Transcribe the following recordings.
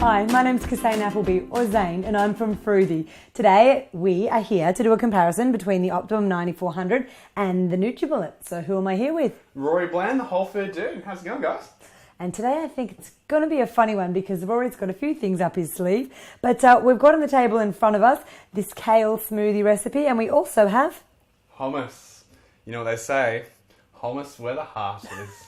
Hi, my name's Kassane Appleby, or Zane, and I'm from Fruity. Today, we are here to do a comparison between the Optimum 9400 and the NutriBullet. So who am I here with? Rory Bland, the whole food dude. How's it going, guys? And today I think it's going to be a funny one because Rory's got a few things up his sleeve. But we've got on the table in front of us this kale smoothie recipe, and we also have... hummus. You know what they say, hummus where the heart is.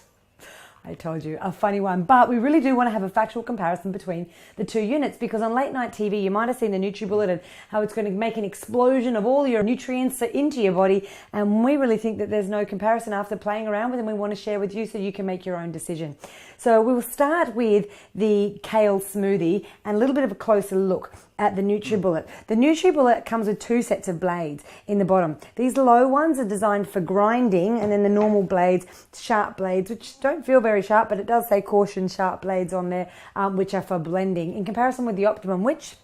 I told you, a funny one. But we really do want to have a factual comparison between the two units because on late night TV, you might have seen the NutriBullet and how it's going to make an explosion of all your nutrients into your body. And we really think that there's no comparison after playing around with them. We want to share with you so you can make your own decision. So we will start with the kale smoothie and a little bit of a closer look at the NutriBullet. The NutriBullet comes with two sets of blades in the bottom. These low ones are designed for grinding, and then the normal blades, sharp blades, which don't feel very sharp, but it does say caution sharp blades on there, which are for blending. In comparison with the Optimum, which...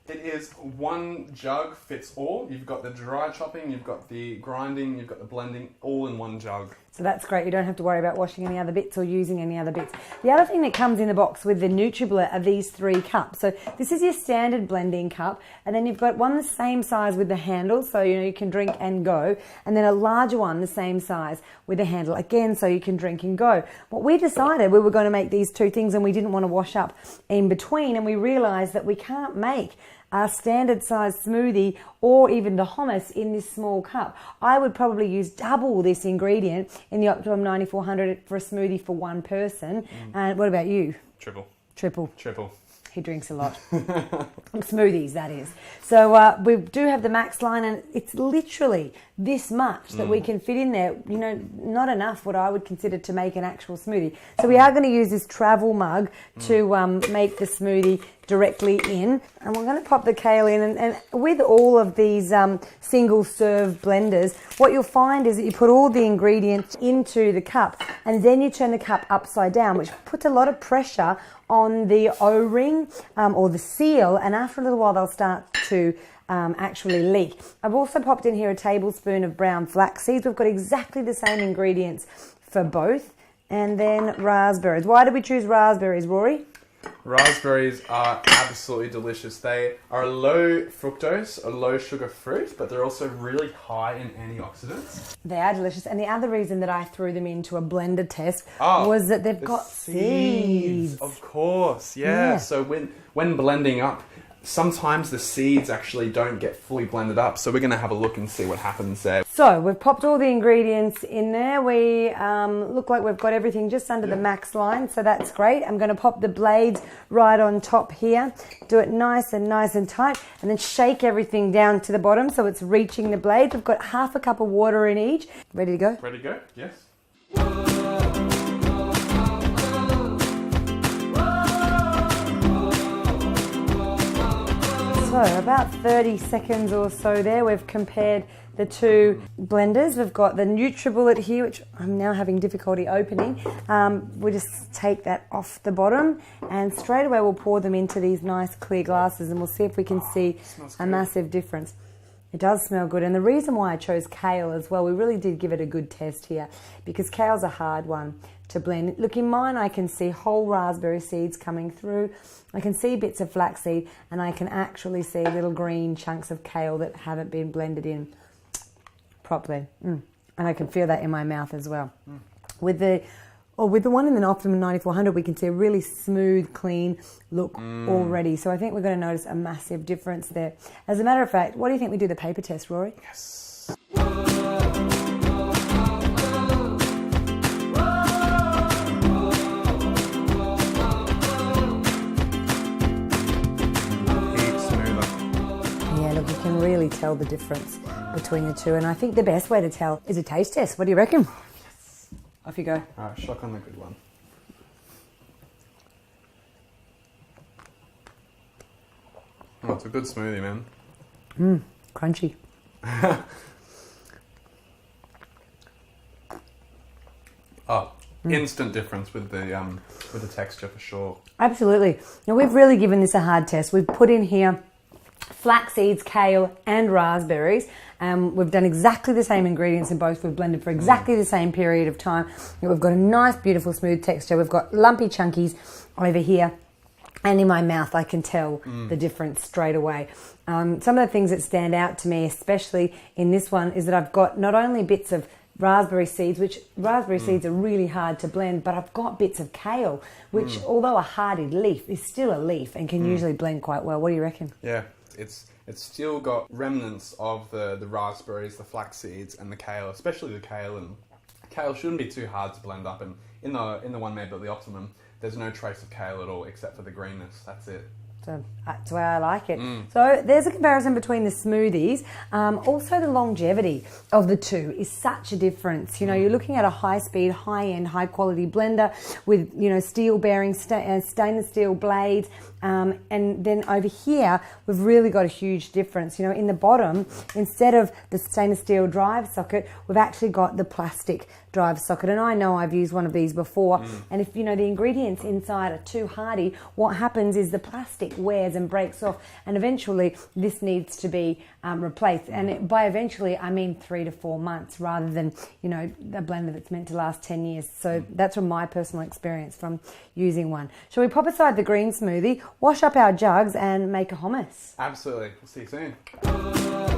it is one jug fits all. You've got the dry chopping, you've got the grinding, you've got the blending, all in one jug. So that's great. You don't have to worry about washing any other bits or using any other bits. The other thing that comes in the box with the NutriBullet are these 3 cups. So this is your standard blending cup, and then you've got one the same size with the handle, so you can drink and go, and then a larger one the same size with the handle, again, so you can drink and go. What we decided, we were going to make these 2 things and we didn't want to wash up in between, and we realized that we can't make a standard size smoothie or even the hummus in this small cup. I would probably use double this ingredient in the Optimum 9400 for a smoothie for one person. And what about you? Triple. Triple. He drinks a lot. Smoothies, that is. So we do have the max line, and it's literally this much that we can fit in there. You know, not enough what I would consider to make an actual smoothie. So we are going to use this travel mug to make the smoothie directly in. And we're going to pop the kale in. And with all of these single-serve blenders, what you'll find is that you put all the ingredients into the cup, and then you turn the cup upside down, which puts a lot of pressure on the O-ring or the seal, and after a little while they'll start to actually leak. I've also popped in here a tablespoon of brown flax seeds. We've got exactly the same ingredients for both. And then raspberries. Why did we choose raspberries, Rory? Raspberries are absolutely delicious. They are a low fructose, a low sugar fruit, but they're also really high in antioxidants. They are delicious. And the other reason that I threw them into a blender test was that they've got seeds. Of course, yeah. So when blending up, sometimes the seeds actually don't get fully blended up. So we're going to have a look and see what happens there. So we've popped all the ingredients in there. We look like we've got everything just under the max line, so that's great. I'm going to pop the blades right on top here. Do it nice and tight, and then shake everything down to the bottom so it's reaching the blades. We've got half a cup of water in each. Ready to go? Ready to go? Yes. So about 30 seconds or so there, we've compared the two blenders. We've got the NutriBullet here, which I'm now having difficulty opening. We'll just take that off the bottom, and straight away we'll pour them into these nice clear glasses, and we'll see if we can see a massive difference. It does smell good, and the reason why I chose kale as well, we really did give it a good test here, because kale's a hard one to blend. Look, in mine I can see whole raspberry seeds coming through. I can see bits of flaxseed, and I can actually see little green chunks of kale that haven't been blended in properly. And I can feel that in my mouth as well. With the one in the Optimum 9400, we can see a really smooth, clean look already. So I think we're going to notice a massive difference there. As a matter of fact, what do you think we do the paper test, Rory? Yes. You can really tell the difference between the two, and I think the best way to tell is a taste test. What do you reckon? Yes. Off you go. All right, shock on the good one. Oh, it's a good smoothie, man. Crunchy. Instant difference with the texture for sure. Absolutely. Now we've really given this a hard test. We've put in here flax seeds, kale and raspberries. We've done exactly the same ingredients in both. We've blended for exactly the same period of time. We've got a nice, beautiful, smooth texture. We've got lumpy chunkies over here. And in my mouth, I can tell the difference straight away. Some of the things that stand out to me, especially in this one, is that I've got not only bits of raspberry seeds, which raspberry seeds are really hard to blend, but I've got bits of kale, which although a hardy leaf, is still a leaf and can usually blend quite well. What do you reckon? Yeah, it's still got remnants of the raspberries, the flax seeds, and the kale, especially the kale. And kale shouldn't be too hard to blend up. And in the one made by the Optimum, there's no trace of kale at all except for the greenness. That's it. So that's the way I like it. So there's a comparison between the smoothies. Also the longevity of the two is such a difference. You know, you're looking at a high-speed, high-end, high-quality blender with, you know, steel bearings, stainless steel blades. And then over here, we've really got a huge difference. You know, in the bottom, instead of the stainless steel drive socket, we've actually got the plastic drive socket. And I know I've used one of these before. And if, you know, the ingredients inside are too hardy, what happens is the plastic wears and breaks off. And eventually, this needs to be replaced. And by eventually, I mean 3 to 4 months rather than, you know, a blender that's meant to last 10 years. So that's from my personal experience from using one. Shall we pop aside the green smoothie, wash up our jugs and make a hummus? Absolutely. We'll see you soon.